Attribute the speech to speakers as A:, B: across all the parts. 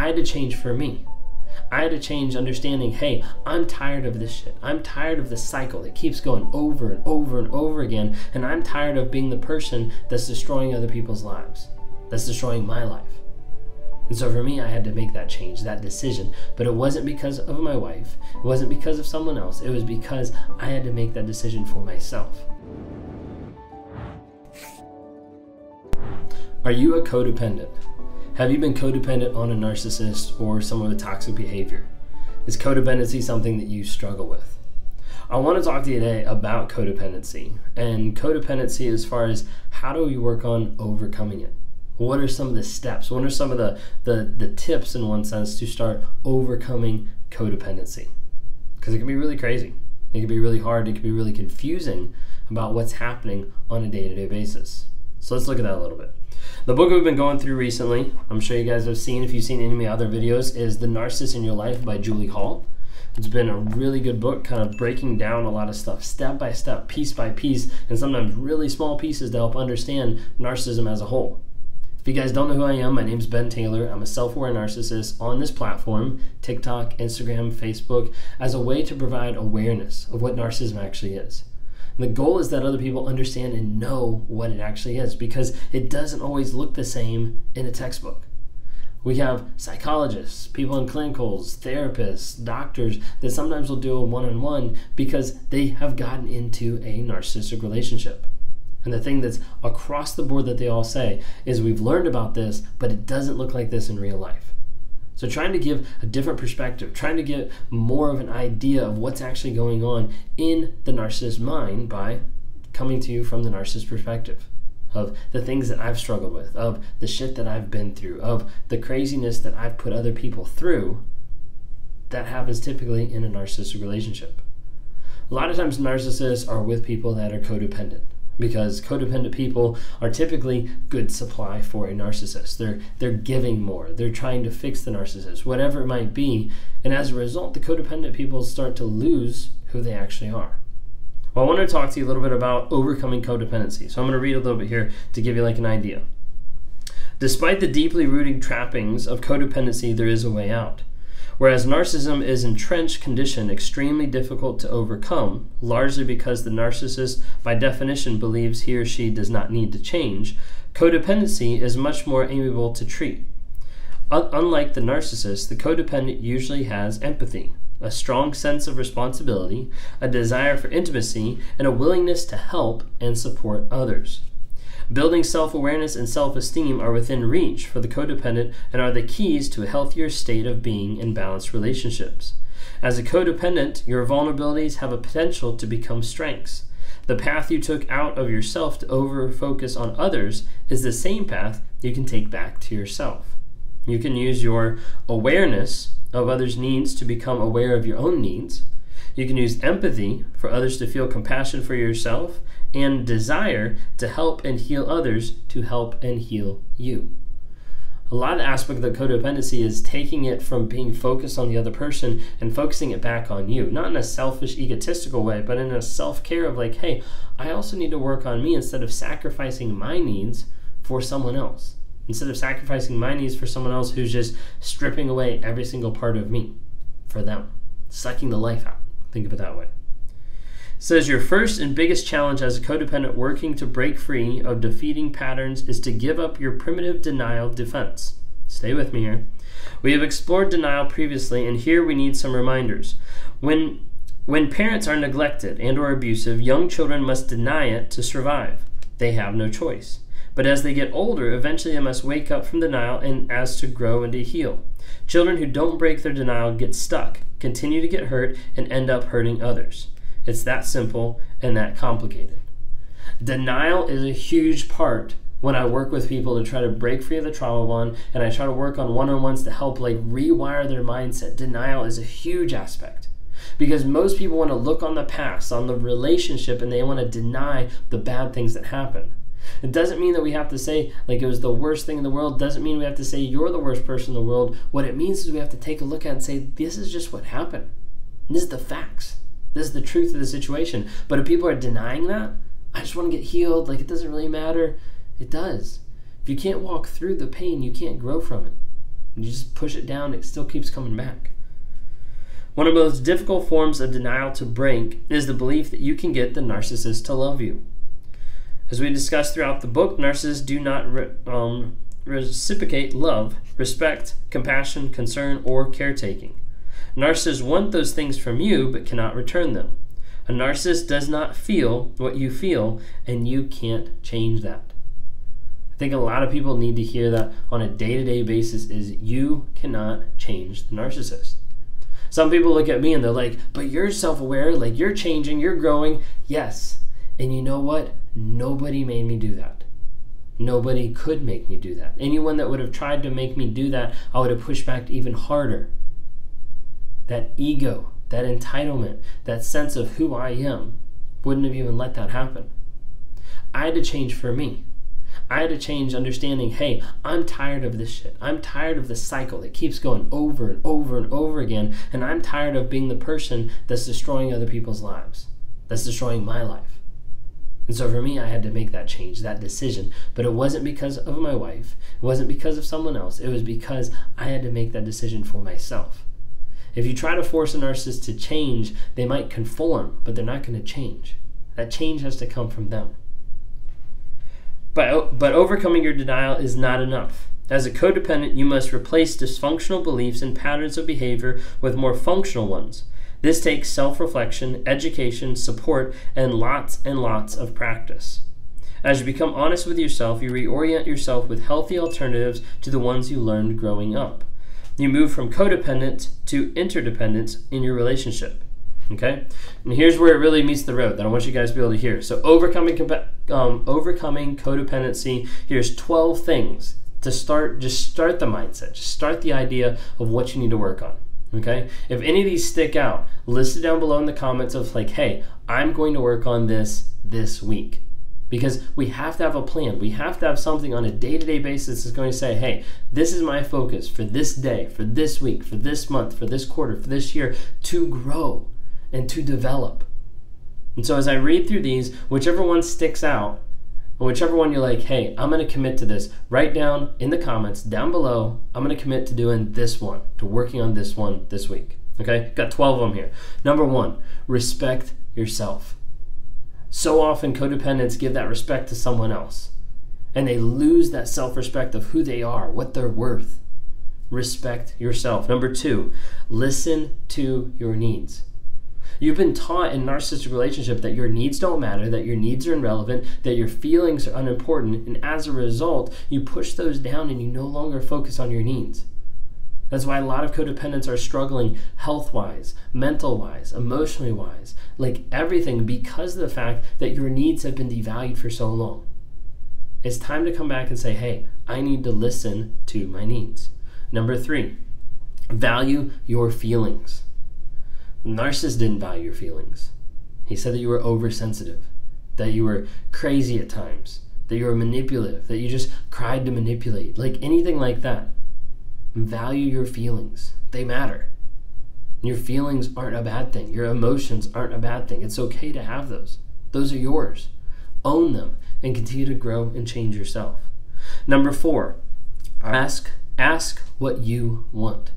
A: had to change for me. I had to change understanding, hey, I'm tired of this shit. I'm tired of the cycle that keeps going over and over and over again, and I'm tired of being the person that's destroying other people's lives, that's destroying my life. And so for me, I had to make that change, that decision. But it wasn't because of my wife. It wasn't because of someone else. It was because I had to make that decision for myself. Are you a codependent? Have you been codependent on a narcissist or someone with toxic behavior? Is codependency something that you struggle with? I want to talk to you today about codependency, and codependency as far as how do we work on overcoming it? What are some of the steps? What are some of the tips, in one sense, to start overcoming codependency? Because it can be really crazy. It can be really hard. It can be really confusing about what's happening on a day-to-day basis. So let's look at that a little bit. The book we've been going through recently, I'm sure you guys have seen, if you've seen any of my other videos, is The Narcissist in Your Life by Julie Hall. It's been a really good book, kind of breaking down a lot of stuff, step by step, piece by piece, and sometimes really small pieces to help understand narcissism as a whole. If you guys don't know who I am, my name's Ben Taylor. I'm a self-aware narcissist on this platform, TikTok, Instagram, Facebook, as a way to provide awareness of what narcissism actually is. And the goal is that other people understand and know what it actually is, because it doesn't always look the same in a textbook. We have psychologists, people in clinicals, therapists, doctors that sometimes will do a one-on-one because they have gotten into a narcissistic relationship. And the thing that's across the board that they all say is, we've learned about this, but it doesn't look like this in real life. So trying to give a different perspective, trying to get more of an idea of what's actually going on in the narcissist's mind by coming to you from the narcissist perspective of the things that I've struggled with, of the shit that I've been through, of the craziness that I've put other people through. That happens typically in a narcissistic relationship. A lot of times narcissists are with people that are codependent, because codependent people are typically good supply for a narcissist. They're giving more. They're trying to fix the narcissist, whatever it might be. And as a result, the codependent people start to lose who they actually are. Well, I want to talk to you a little bit about overcoming codependency. So I'm going to read a little bit here to give you like an idea. Despite the deeply rooted trappings of codependency, there is a way out. Whereas narcissism is an entrenched condition extremely difficult to overcome, largely because the narcissist, by definition, believes he or she does not need to change, codependency is much more amiable to treat. Unlike the narcissist, the codependent usually has empathy, a strong sense of responsibility, a desire for intimacy, and a willingness to help and support others. Building self-awareness and self-esteem are within reach for the codependent and are the keys to a healthier state of being in balanced relationships. As a codependent, your vulnerabilities have a potential to become strengths. The path you took out of yourself to over-focus on others is the same path you can take back to yourself. You can use your awareness of others' needs to become aware of your own needs. You can use empathy for others to feel compassion for yourself, and desire to help and heal others to help and heal you. A lot of the aspect of the codependency is taking it from being focused on the other person and focusing it back on you. Not in a selfish, egotistical way, but in a self-care of like, hey, I also need to work on me instead of sacrificing my needs for someone else. Instead of sacrificing my needs for someone else who's just stripping away every single part of me for them. Sucking the life out. Think of it that way. It says your first and biggest challenge as a codependent working to break free of defeating patterns is to give up your primitive denial defense. Stay with me here. We have explored denial previously, and here we need some reminders. When parents are neglected and or abusive, young children must deny it to survive. They have no choice. But as they get older, eventually they must wake up from denial and as to grow and to heal. Children who don't break their denial get stuck, continue to get hurt, and end up hurting others. It's that simple and that complicated. Denial is a huge part when I work with people to try to break free of the trauma bond, and I try to work on one-on-ones to help like rewire their mindset. Denial is a huge aspect because most people want to look on the past, on the relationship, and they want to deny the bad things that happen. It doesn't mean that we have to say like it was the worst thing in the world. It doesn't mean we have to say you're the worst person in the world. What it means is we have to take a look at it and say this is just what happened. This is the facts. This is the truth of the situation. But if people are denying that, I just want to get healed, like it doesn't really matter. It does. If you can't walk through the pain, you can't grow from it. When you just push it down, it still keeps coming back. One of the most difficult forms of denial to break is the belief that you can get the narcissist to love you. As we discussed throughout the book, narcissists do not reciprocate love, respect, compassion, concern, or caretaking. Narcissists want those things from you but cannot return them. A narcissist does not feel what you feel, and you can't change that. I think a lot of people need to hear that on a day-to-day basis is you cannot change the narcissist. Some people look at me and they're like, but you're self-aware, like you're changing, you're growing. Yes. And you know what? Nobody made me do that. Nobody could make me do that. Anyone that would have tried to make me do that, I would have pushed back even harder. That ego, that entitlement, that sense of who I am, wouldn't have even let that happen. I had to change for me. I had to change understanding, hey, I'm tired of this shit. I'm tired of this cycle that keeps going over and over and over again, and I'm tired of being the person that's destroying other people's lives, that's destroying my life. And so for me, I had to make that change, that decision. But it wasn't because of my wife. It wasn't because of someone else. It was because I had to make that decision for myself. If you try to force a narcissist to change, they might conform, but they're not going to change. That change has to come from them. But overcoming your denial is not enough. As a codependent, you must replace dysfunctional beliefs and patterns of behavior with more functional ones. This takes self-reflection, education, support, and lots of practice. As you become honest with yourself, you reorient yourself with healthy alternatives to the ones you learned growing up. You move from codependent to interdependence in your relationship. Okay? And here's where it really meets the road that I want you guys to be able to hear. So overcoming codependency, here's 12 things to start. Just start the mindset. Just start the idea of what you need to work on. Okay? If any of these stick out, list it down below in the comments of like, hey, I'm going to work on this week. Because we have to have a plan. We have to have something on a day-to-day basis that's going to say, hey, this is my focus for this day, for this week, for this month, for this quarter, for this year, to grow and to develop. And so as I read through these, whichever one sticks out, and whichever one you're like, hey, I'm going to commit to this, write down in the comments down below, I'm going to commit to doing this one, to working on this one this week. Okay? Got 12 of them here. Number 1, respect yourself. So often codependents give that respect to someone else, and they lose that self-respect of who they are, what they're worth. Respect yourself. Number 2, listen to your needs. You've been taught in narcissistic relationship that your needs don't matter, that your needs are irrelevant, that your feelings are unimportant, and as a result, you push those down and you no longer focus on your needs. That's why a lot of codependents are struggling health-wise, mental-wise, emotionally-wise, like everything, because of the fact that your needs have been devalued for so long. It's time to come back and say, hey, I need to listen to my needs. Number 3, value your feelings. The narcissist didn't value your feelings. He said that you were oversensitive, that you were crazy at times, that you were manipulative, that you just cried to manipulate, like anything like that. Value your feelings. They matter. Your feelings aren't a bad thing. Your emotions aren't a bad thing. It's okay to have those. Those are yours. Own them and continue to grow and change yourself. Number 4, ask what you want.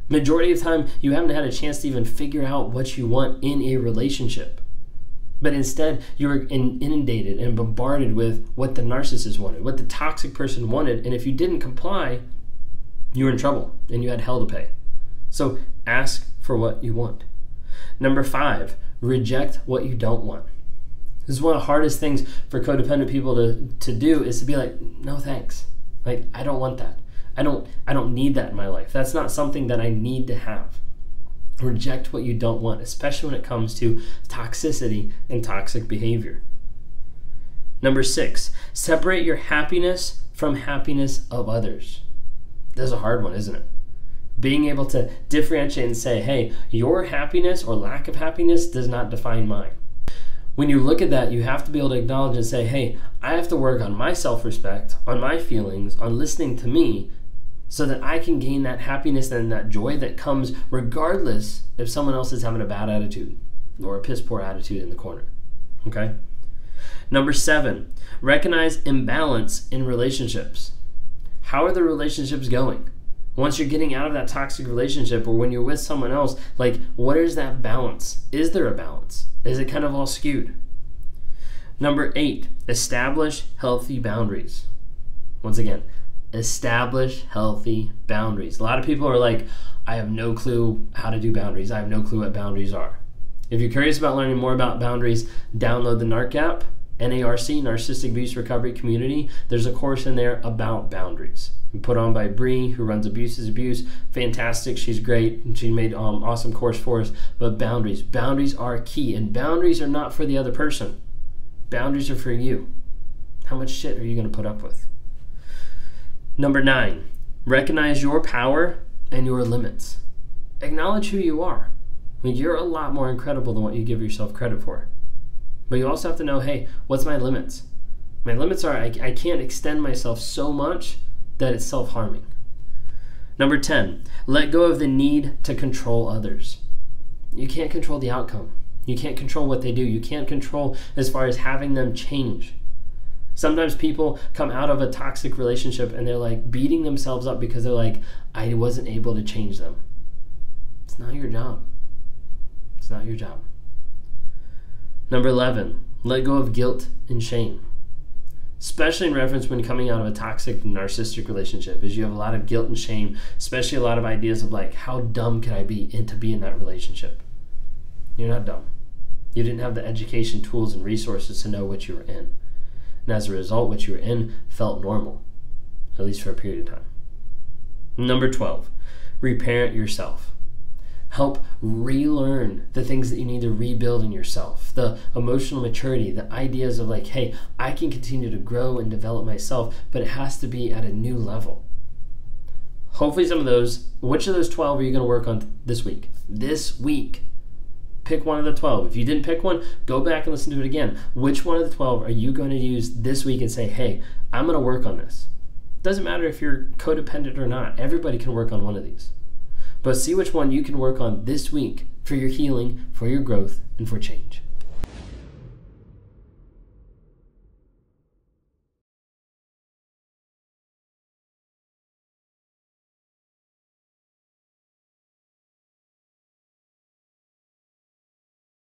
A: Majority of the time, you haven't had a chance to even figure out what you want in a relationship. But instead, you're inundated and bombarded with what the narcissist wanted, what the toxic person wanted, and if you didn't comply, you were in trouble and you had hell to pay. So ask for what you want. Number 5, reject what you don't want. This is one of the hardest things for codependent people to do, is to be like, no thanks. Like, I don't want that. I don't need that in my life. That's not something that I need to have. Reject what you don't want, especially when it comes to toxicity and toxic behavior. Number 6, separate your happiness from happiness of others. This is a hard one, isn't it? Being able to differentiate and say, hey, your happiness or lack of happiness does not define mine. When you look at that, you have to be able to acknowledge and say, hey, I have to work on my self-respect, on my feelings, on listening to me, so that I can gain that happiness and that joy that comes regardless if someone else is having a bad attitude or a piss poor attitude in the corner. Okay? Number 7, recognize imbalance in relationships. How are the relationships going? Once you're getting out of that toxic relationship or when you're with someone else, like, what is that balance? Is there a balance? Is it kind of all skewed? Number 8, establish healthy boundaries. Once again, establish healthy boundaries. A lot of people are like, I have no clue how to do boundaries. I have no clue what boundaries are. If you're curious about learning more about boundaries, download the NARC app, NARC, Narcissistic Abuse Recovery Community. There's a course in there about boundaries. Put on by Bree, who runs Abuse is Abuse. Fantastic. She's great. She made awesome course for us. But boundaries are key. And boundaries are not for the other person. Boundaries are for you. How much shit are you going to put up with? Number 9, recognize your power and your limits. Acknowledge who you are. I mean, you're a lot more incredible than what you give yourself credit for. But you also have to know, hey, what's my limits? My limits are I can't extend myself so much that it's self-harming. Number 10, let go of the need to control others. You can't control the outcome. You can't control what they do. You can't control as far as having them change. Sometimes people come out of a toxic relationship and they're like beating themselves up because they're like, I wasn't able to change them. It's not your job. It's not your job. Number 11, let go of guilt and shame. Especially in reference when coming out of a toxic narcissistic relationship, is you have a lot of guilt and shame, especially a lot of ideas of like, how dumb can I be to be in that relationship? You're not dumb. You didn't have the education, tools, and resources to know what you were in. And as a result, what you were in felt normal, at least for a period of time. Number 12, reparent yourself. Help relearn the things that you need to rebuild in yourself, the emotional maturity, the ideas of like, hey, I can continue to grow and develop myself, but it has to be at a new level. Hopefully some of those, which of those 12 are you going to work on this week? This week. Pick one of the 12. If you didn't pick one, go back and listen to it again. Which one of the 12 are you going to use this week and say, hey, I'm going to work on this? Doesn't matter if you're codependent or not. Everybody can work on one of these. But see which one you can work on this week for your healing, for your growth, and for change.